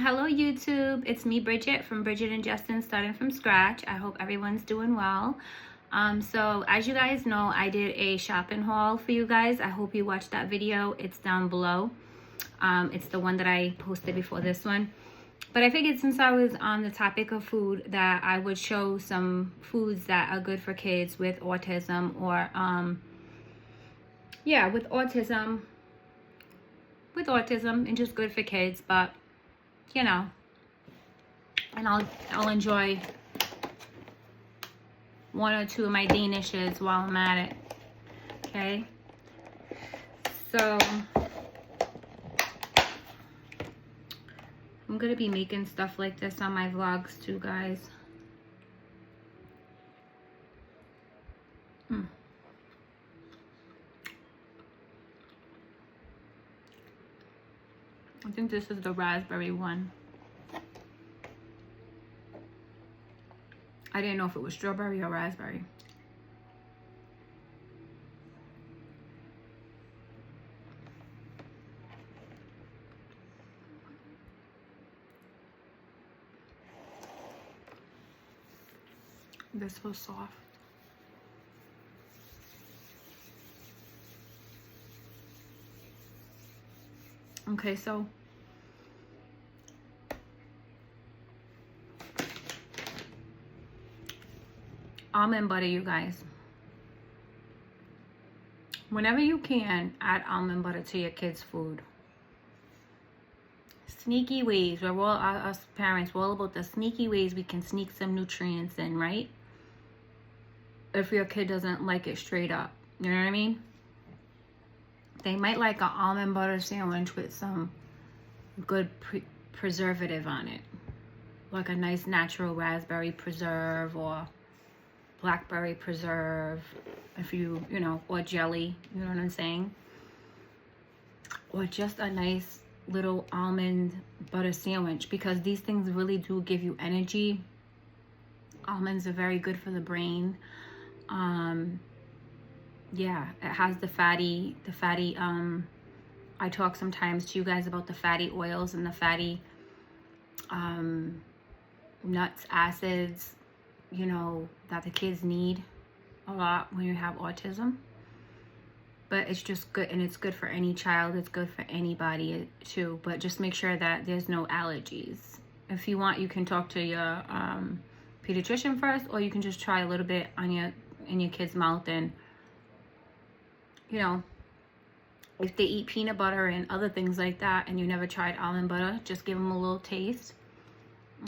Hello YouTube, it's me Bridget from Bridget and Justin Starting From Scratch. I hope everyone's doing well. So as you guys know, I did a shopping haul for you guys. I hope you watched that video. It's down below. It's the one that I posted before this one. But I figured since I was on the topic of food that I would show some foods that are good for kids with autism or with autism and just good for kids, but you know, and I'll enjoy one or two of my Danishes while I'm at it. Okay, so I'm gonna be making stuff like this on my vlogs too, guys. I think this is the raspberry one. I didn't know if it was strawberry or raspberry. This was soft. Okay, so almond butter, you guys. Whenever you can, add almond butter to your kids' food. Sneaky ways. We're all, us parents, we're all about the sneaky ways we can sneak some nutrients in, right? If your kid doesn't like it straight up. You know what I mean? They might like an almond butter sandwich with some good preservative on it. Like a nice natural raspberry preserve or blackberry preserve, if you know, or jelly, you know what I'm saying? Or just a nice little almond butter sandwich, because these things really do give you energy. Almonds are very good for the brain. Yeah, it has the fatty, I talk sometimes to you guys about the fatty oils and the fatty nuts, acids, you know, that the kids need a lot when you have autism. But it's just good, and it's good for any child. It's good for anybody too, but just make sure that there's no allergies. If you want, you can talk to your pediatrician first, or you can just try a little bit on in your kid's mouth. And you know, if they eat peanut butter and other things like that and you never tried almond butter, just give them a little taste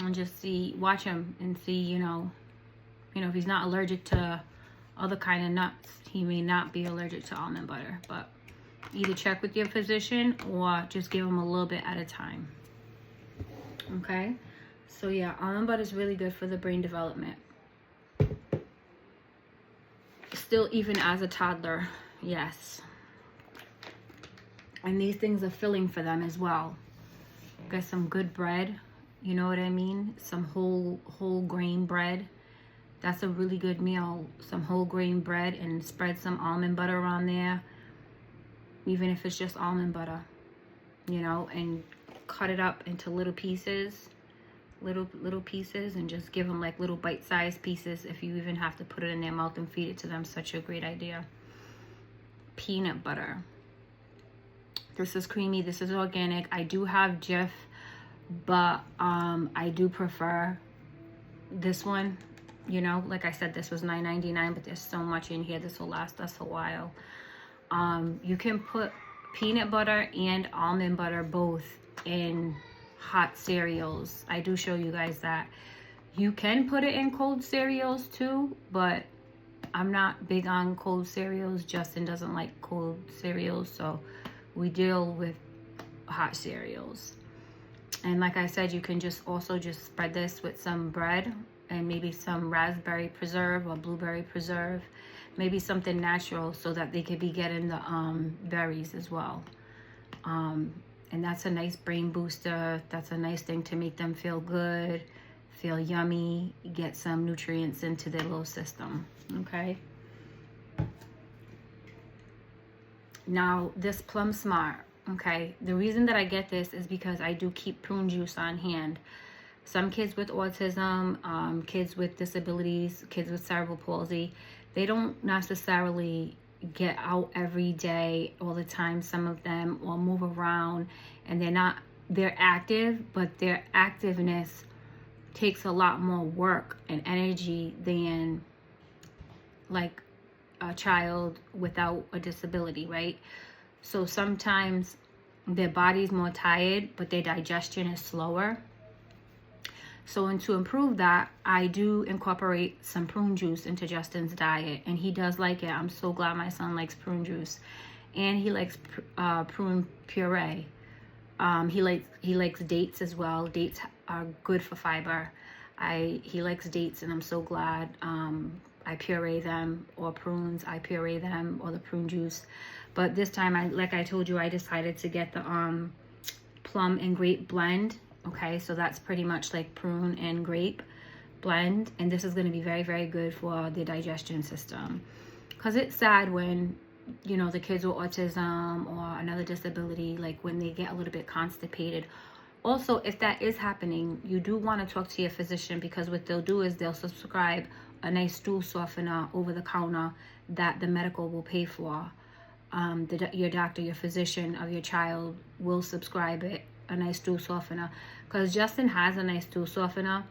and just see, watch him and see, you know, if he's not allergic to other kind of nuts, he may not be allergic to almond butter. But either check with your physician or just give him a little bit at a time. Okay, so yeah, almond butter is really good for the brain development. Still, even as a toddler, yes. And these things are filling for them as well. Get some good bread, you know what I mean? Some whole grain bread. That's a really good meal. Some whole grain bread, and spread some almond butter on there. Even if it's just almond butter, you know, and cut it up into little pieces, little pieces, and just give them like little bite-sized pieces. If you even have to put it in their mouth and feed it to them, such a great idea. Peanut butter. This is creamy. This is organic. I do have Jif, but I do prefer this one. You know, like I said, this was $9.99, but there's so much in here. This will last us a while. You can put peanut butter and almond butter both in hot cereals. I do show you guys that. You can put it in cold cereals too, but I'm not big on cold cereals. Justin doesn't like cold cereals, so we deal with hot cereals. And like I said, you can just spread this with some bread and maybe some raspberry preserve or blueberry preserve, maybe something natural, so that they could be getting the berries as well. And that's a nice brain booster. That's a nice thing to make them feel good, feel yummy, get some nutrients into their little system. Okay. Now this Plum Smart, Okay, the reason that I get this is because I do keep prune juice on hand. Some kids with autism, kids with disabilities, kids with cerebral palsy, they don't necessarily get out every day all the time, some of them, or move around, and they're active, but their activeness takes a lot more work and energy than like a child without a disability, right? So sometimes their body's more tired, but their digestion is slower. So, and to improve that, I do incorporate some prune juice into Justin's diet, and he does like it. I'm so glad my son likes prune juice, and he likes prune puree. He likes dates as well. Dates are good for fiber. He likes dates, and I'm so glad. I puree them, or prunes, I puree them, or the prune juice. But this time, like I told you, I decided to get the plum and grape blend. Okay, so that's pretty much like prune and grape blend, and this is going to be very, very good for the digestion system, because it's sad when, you know, the kids with autism or another disability, like when they get a little bit constipated. Also, if that is happening, you do want to talk to your physician, because what they'll do is they'll subscribe a nice stool softener over the counter that the medical will pay for. Your doctor, your physician of your child will subscribe it, a nice stool softener, because Justin has a nice stool softener.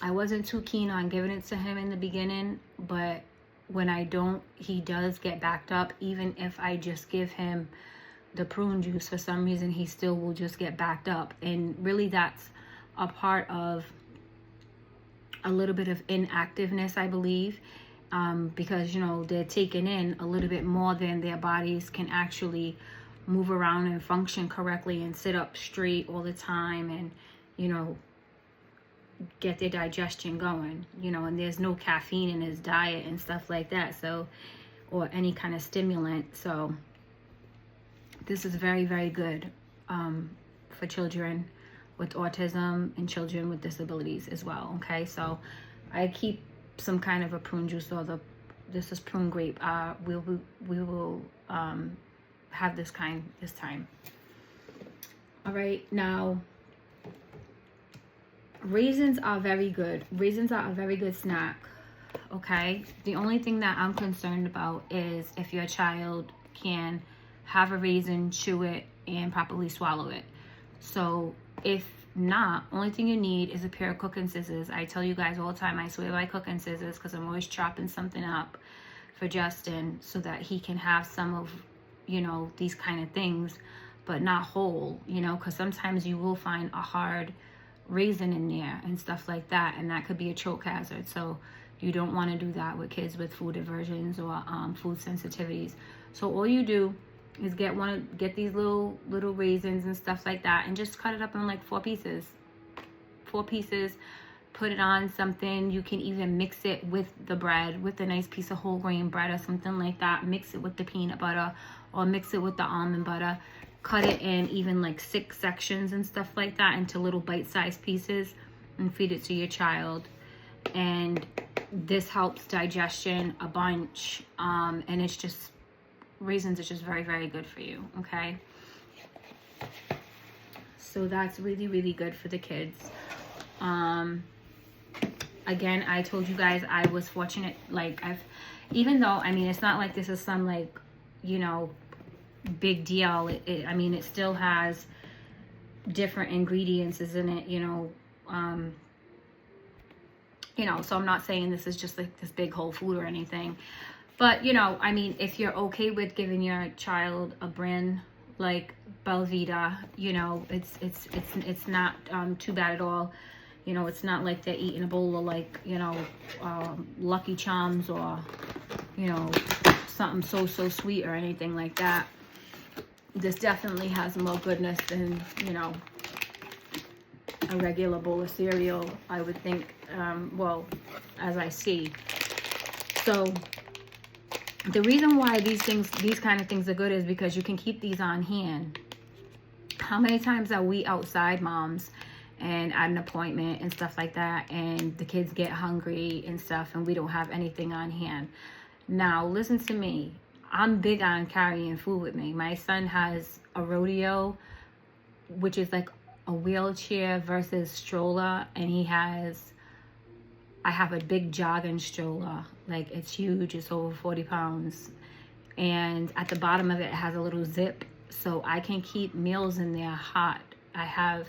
I wasn't too keen on giving it to him in the beginning, but when I don't, he does get backed up. Even if I just give him the prune juice, for some reason he still will just get backed up. And really that's a part of a little bit of inactiveness, I believe, because, you know, they're taking in a little bit more than their bodies can actually move around and function correctly and sit up straight all the time, and, you know, get their digestion going, you know. And there's no caffeine in his diet and stuff like that, so, or any kind of stimulant. So this is very, very good for children with autism and children with disabilities as well. Okay, so I keep some kind of a prune juice, or this is prune grape. We will have this kind this time. All right, now raisins are very good. Raisins are a very good snack. Okay, the only thing that I'm concerned about is if your child can have a raisin, chew it, and properly swallow it. So if not, only thing you need is a pair of cooking scissors. I tell you guys all the time, I swear by cooking scissors, because I'm always chopping something up for Justin so that he can have some of, you know, these kind of things, but not whole, you know, because sometimes you will find a hard raisin in there and stuff like that, and that could be a choke hazard. So you don't want to do that with kids with food aversions or food sensitivities. So all you do is get these little raisins and stuff like that, and just cut it up in like four pieces, put it on something. You can even mix it with the bread, with a nice piece of whole grain bread or something like that. Mix it with the peanut butter, or mix it with the almond butter. Cut it in even like 6 sections and stuff like that, into little bite-sized pieces, and feed it to your child. And this helps digestion a bunch, and it's just, raisins is just very, very good for you. Okay, so that's really, really good for the kids. Again, I told you guys I was fortunate, like even though, I mean, it's not like this is some, like, you know, big deal. I mean, it still has different ingredients, isn't it? You know, so I'm not saying this is just like this big whole food or anything, but, you know, I mean, if you're okay with giving your child a brand like Belvita, you know, it's not too bad at all. You know, it's not like they're eating a bowl of, like, you know, Lucky Charms, or, you know, something so sweet or anything like that. This definitely has more goodness than, you know, a regular bowl of cereal, I would think, well, as I see. So the reason why these kind of things are good is because you can keep these on hand. How many times are we outside, moms, and at an appointment and stuff like that, and the kids get hungry and stuff, and we don't have anything on hand? Now, listen to me. I'm big on carrying food with me. My son has a rodeo, which is like a wheelchair versus stroller, and I have a big jogging stroller. Like, it's huge. It's over 40 pounds. And at the bottom of it, it has a little zip, so I can keep meals in there hot. I have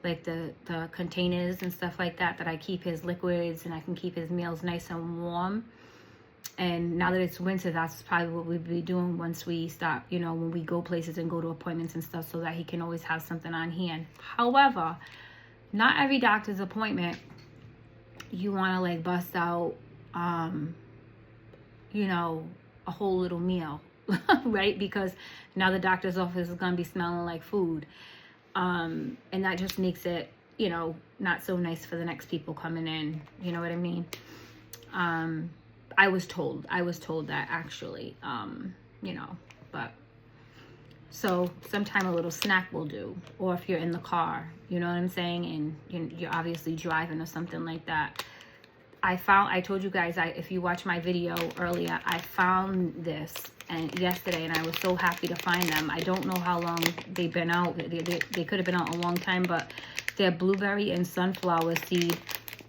like the containers and stuff like that I keep his liquids, and I can keep his meals nice and warm. And now that it's winter, that's probably what we'll be doing once we stop, you know, when we go places and go to appointments and stuff, so that he can always have something on hand. However, not every doctor's appointment you want to like bust out, you know, a whole little meal, right? Because now the doctor's office is going to be smelling like food. And that just makes it, you know, not so nice for the next people coming in. You know what I mean? I was told that actually, you know, but so sometime a little snack will do. Or if you're in the car, you know what I'm saying? And you're obviously driving or something like that. I told you guys, if you watch my video earlier, I found this yesterday, and I was so happy to find them. I don't know how long they've been out. They could have been out a long time, but they're blueberry and sunflower seed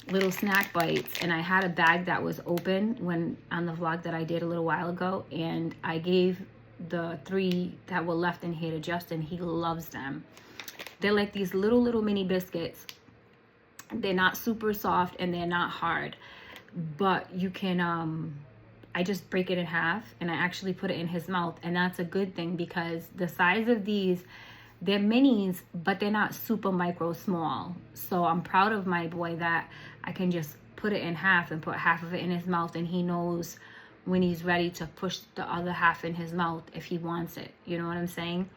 little snack bites. And I had a bag that was open on the vlog that I did a little while ago, and I gave the 3 that were left in here to Justin. He loves them. They're like these little mini biscuits. They're not super soft and they're not hard, but you can I just break it in half and I actually put it in his mouth, and that's a good thing because the size of these, they're minis, but they're not super micro small. So I'm proud of my boy that I can just put it in half and put half of it in his mouth, and he knows when he's ready to push the other half in his mouth if he wants it. You know what I'm saying?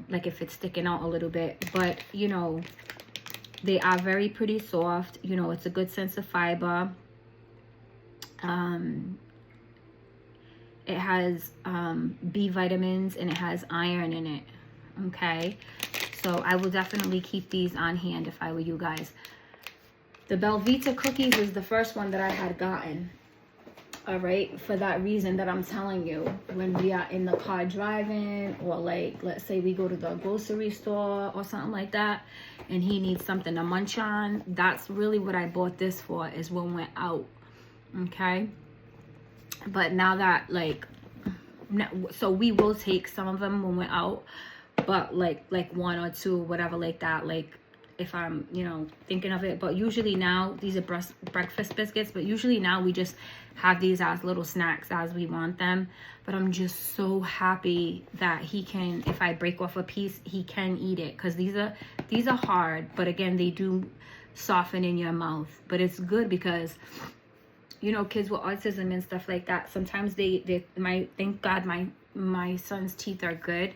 Like if it's sticking out a little bit, but you know, they are very pretty soft. You know, it's a good sense of fiber. It has B vitamins and it has iron in it. Okay, so I will definitely keep these on hand if I were you guys. The Belvita cookies is the first one that I had gotten. All right, for that reason that I'm telling you, when we are in the car driving, or like, let's say we go to the grocery store or something like that, and he needs something to munch on, that's really what I bought this for, is when we're out. Okay, but now that like, so we will take some of them when we're out, but like 1 or 2, whatever, like that, like if I'm, you know, thinking of it. But usually now, these are breakfast biscuits, but usually now we just have these as little snacks as we want them. But I'm just so happy that he can, if I break off a piece, he can eat it, because these are hard, but again, they do soften in your mouth. But it's good because, you know, kids with autism and stuff like that, sometimes thank God my son's teeth are good.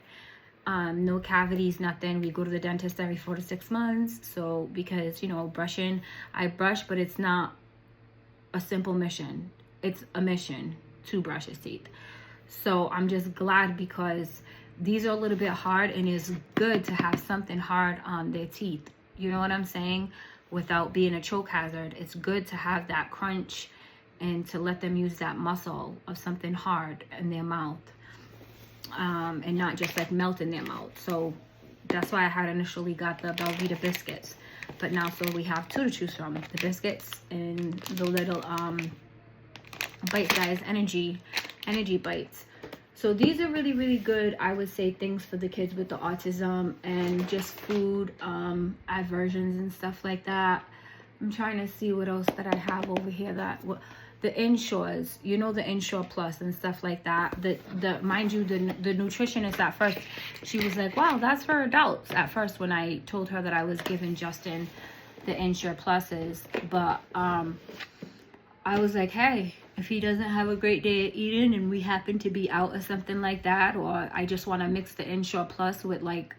No cavities, nothing. We go to the dentist every 4 to 6 months. So because, you know, brushing, I brush, but it's not a simple mission. It's a mission to brush his teeth. So I'm just glad, because these are a little bit hard, and it's good to have something hard on their teeth. You know what I'm saying? Without being a choke hazard. It's good to have that crunch and to let them use that muscle of something hard in their mouth. And not just like melt in their mouth. So that's why I had initially got the Belvita biscuits. But now, so we have 2 to choose from: the biscuits and the little bite-sized energy bites. So these are really good, I would say, things for the kids with the autism and just food aversions and stuff like that. I'm trying to see what else that I have over here. The Inshores, you know, the Inshore Plus and stuff like that. Mind you, the nutritionist at first, she was like, wow, that's for adults at first, when I told her that I was giving Justin the Inshore Pluses. But I was like, hey, if he doesn't have a great day at eating and we happen to be out or something like that, or I just want to mix the Inshore Plus with like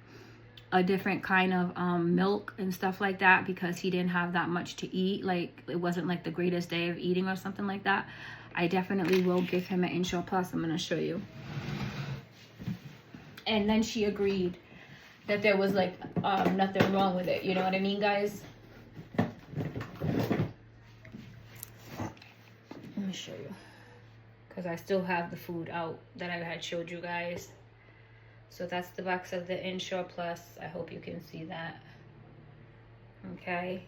a different kind of milk and stuff like that, because he didn't have that much to eat, like it wasn't like the greatest day of eating or something like that, I definitely will give him an Inshore Plus. I'm going to show you. And then she agreed that there was like nothing wrong with it. You know what I mean, guys? Let me show you. because I still have the food out that I had showed you guys. So that's the box of the Ensure Plus. I hope you can see that. Okay.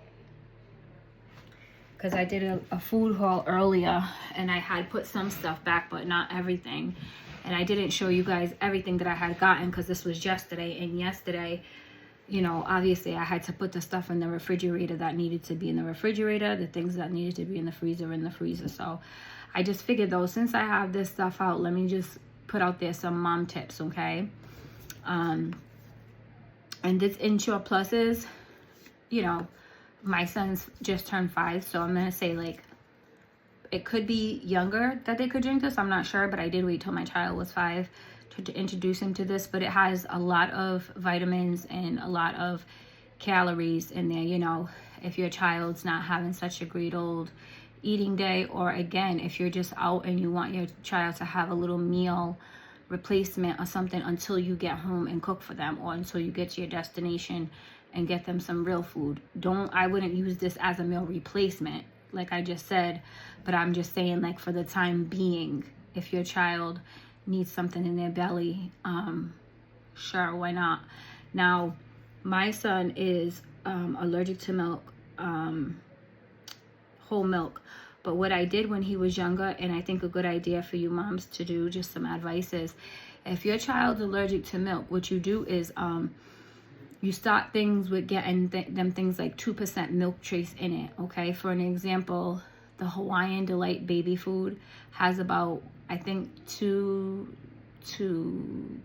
Because I did a food haul earlier and I had put some stuff back, but not everything. And I didn't show you guys everything that I had gotten because this was yesterday. And yesterday, you know, obviously I had to put the stuff in the refrigerator that needed to be in the refrigerator, the things that needed to be in the freezer. So I just figured though, since I have this stuff out, let me just put out there some mom tips, okay? And this Ensure Plus is, you know, my son's just turned 5, so I'm gonna say like it could be younger that they could drink this. I'm not sure, but I did wait till my child was 5 to introduce him to this. But it has a lot of vitamins and a lot of calories in there. You know, if your child's not having such a great old eating day, or again, if you're just out and you want your child to have a little meal replacement or something until you get home and cook for them, or until you get to your destination and get them some real food. I wouldn't use this as a meal replacement, like I just said, but I'm just saying, like, for the time being, if your child needs something in their belly, sure, why not? Now, my son is allergic to milk, whole milk. But what I did when he was younger, and I think a good idea for you moms to do, just some advice, is if your child's allergic to milk, what you do is you start things with getting them things like 2% milk trace in it, okay? For an example, the Hawaiian Delight baby food has about, I think, 2 to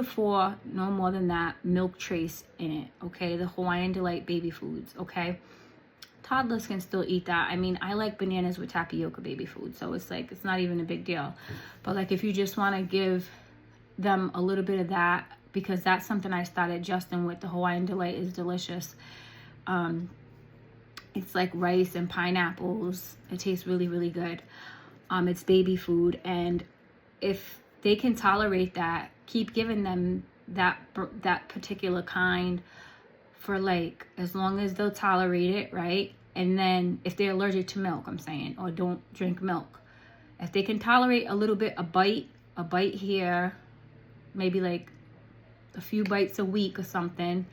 4, no more than that, milk trace in it, okay? The Hawaiian Delight baby foods, okay? Toddlers can still eat that. I mean, I like bananas with tapioca baby food, so it's like, it's not even a big deal. But like, if you just want to give them a little bit of that, because that's something I started Justin with. The Hawaiian Delight is delicious. It's like rice and pineapples. It tastes really, really good. It's baby food, and if they can tolerate that, keep giving them that particular kind for like as long as they'll tolerate it, right? And then if they're allergic to milk, I'm saying, or don't drink milk, if they can tolerate a little bit, a bite here, maybe like a few bites a week or something,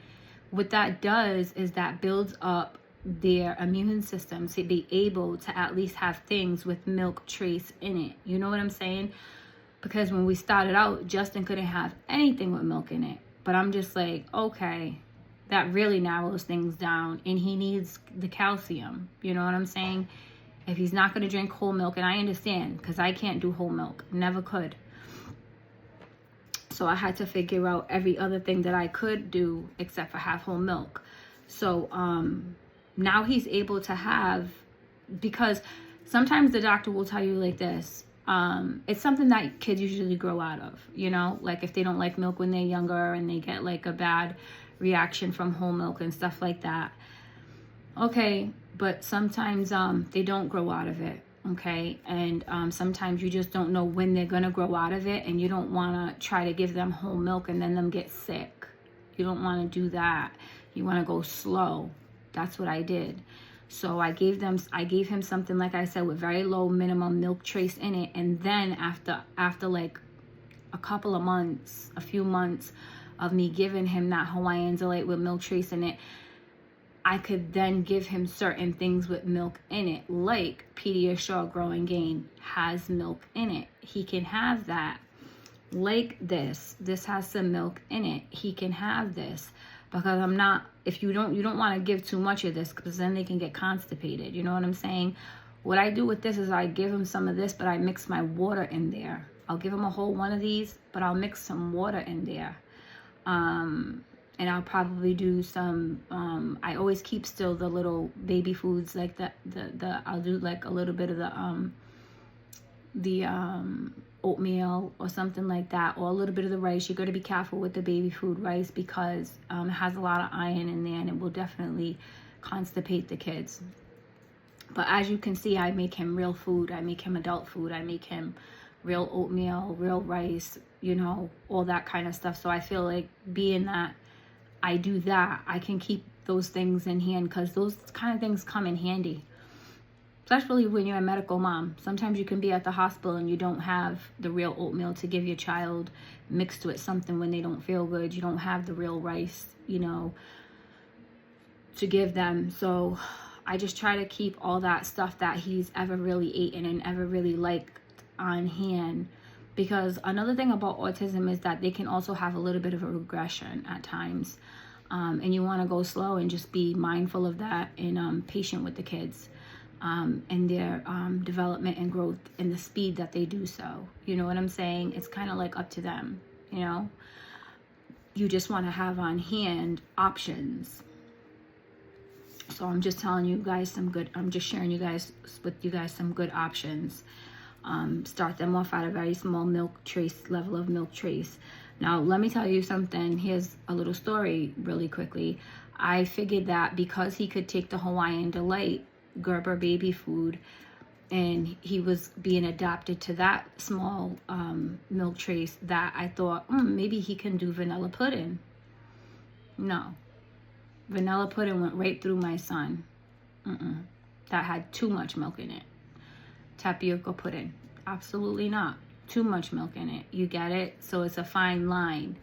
what that does is that builds up their immune system to be able to at least have things with milk trace in it. You know what I'm saying? Because when we started out, Justin couldn't have anything with milk in it. But I'm just like, okay, that really narrows things down, and he needs the calcium. You know what I'm saying? If he's not going to drink whole milk, and I understand, because I can't do whole milk, never could. So I had to figure out every other thing that I could do except for have whole milk. So now he's able to have, because sometimes the doctor will tell you like this, it's something that kids usually grow out of, you know, like if they don't like milk when they're younger and they get like a bad reaction from whole milk and stuff like that. Okay, but sometimes they don't grow out of it, okay? And sometimes you just don't know when they're gonna grow out of it, and you don't wanna try to give them whole milk and then them get sick. You don't wanna do that. You wanna go slow. That's what I did. So I gave him something, like I said, with very low minimum milk trace in it, and then after like a few months of me giving him that Hawaiian Delight with milk trace in it, I could then give him certain things with milk in it, like Pediasure Grow and Gain has milk in it. He can have that. Like this has some milk in it. He can have this, because I'm not, if you don't want to give too much of this, because then they can get constipated. You know what I'm saying? What I do with this is I give him some of this, but I mix my water in there. I'll give him a whole one of these, but I'll mix some water in there. And I'll probably do some, I always keep still the little baby foods, like I'll do like a little bit of the oatmeal or something like that, or a little bit of the rice. You got to be careful with the baby food rice, because it has a lot of iron in there, and it will definitely constipate the kids. But as you can see, I make him real food. I make him adult food. I make him real oatmeal, real rice, you know, all that kind of stuff. So I feel like, being that I do that, I can keep those things in hand, because those kind of things come in handy. especially when you're a medical mom. Sometimes you can be at the hospital and you don't have the real oatmeal to give your child mixed with something when they don't feel good. You don't have the real rice, you know, to give them. So I just try to keep all that stuff that he's ever really eaten and ever really liked on hand. Because another thing about autism is that they can also have a little bit of a regression at times. And you want to go slow and just be mindful of that and patient with the kids. And their development and growth and the speed that they do so. You know what I'm saying? It's kind of like up to them, you know? You just want to have on hand options. So I'm just telling you guys I'm just sharing with you guys some good options. Start them off at a very small level of milk trace. Now, let me tell you something. Here's a little story really quickly. I figured that because he could take the Hawaiian Delight Gerber baby food and he was being adapted to that small milk trace, that I thought maybe he can do vanilla pudding. No, vanilla pudding went right through my son. That had too much milk in it. Tapioca pudding, absolutely not. Too much milk in it. You get it? So it's a fine line.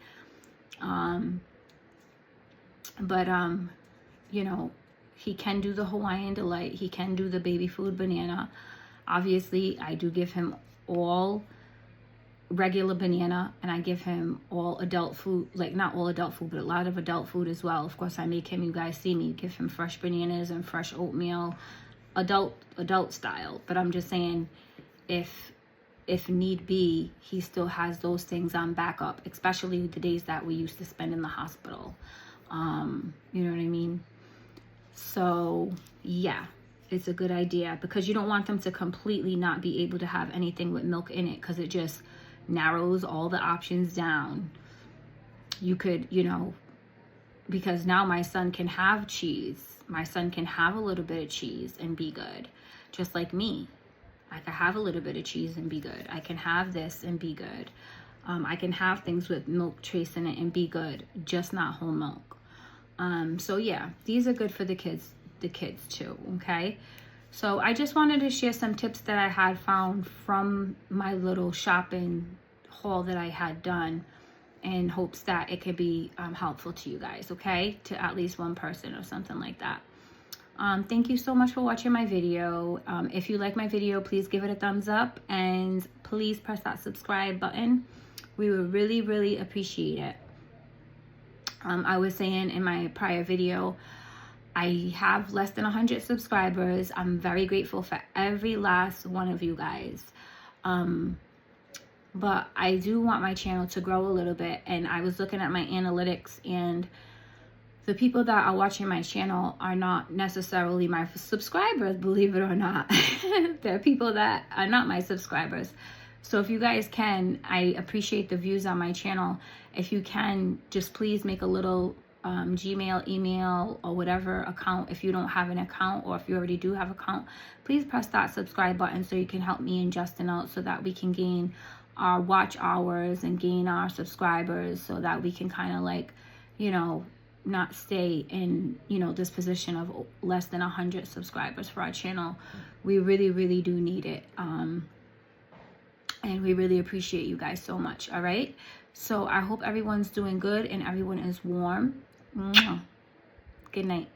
You know, he can do the Hawaiian Delight. He can do the baby food banana. Obviously, I do give him all regular banana, and I give him all adult food, like not all adult food, but a lot of adult food as well. Of course, I make him, you guys see me, give him fresh bananas and fresh oatmeal, adult style. But I'm just saying, if need be, he still has those things on backup, especially the days that we used to spend in the hospital. You know what I mean? So yeah, it's a good idea, because you don't want them to completely not be able to have anything with milk in it, because it just narrows all the options down. You could, you know, because now my son can have cheese. My son can have a little bit of cheese and be good, just like me. I can have a little bit of cheese and be good. I can have this and be good. I can have things with milk trace in it and be good, just not whole milk. So yeah, these are good for the kids too, okay? So I just wanted to share some tips that I had found from my little shopping haul that I had done, in hopes that it could be helpful to you guys, okay? To at least one person or something like that. Thank you so much for watching my video. If you like my video, please give it a thumbs up, and please press that subscribe button. We would really, really appreciate it. I was saying in my prior video, I have less than 100 subscribers. I'm very grateful for every last one of you guys. But I do want my channel to grow a little bit, and I was looking at my analytics, and the people that are watching my channel are not necessarily my subscribers, believe it or not. There are people that are not my subscribers. So if you guys can, I appreciate the views on my channel. If you can, just please make a little Gmail, email, or whatever account. If you don't have an account, or if you already do have an account, please press that subscribe button so you can help me and Justin out, so that we can gain our watch hours and gain our subscribers, so that we can kind of like, you know, not stay in, you know, this position of less than 100 subscribers for our channel. We really, really do need it. And we really appreciate you guys so much. All right. So I hope everyone's doing good and everyone is warm. Good night.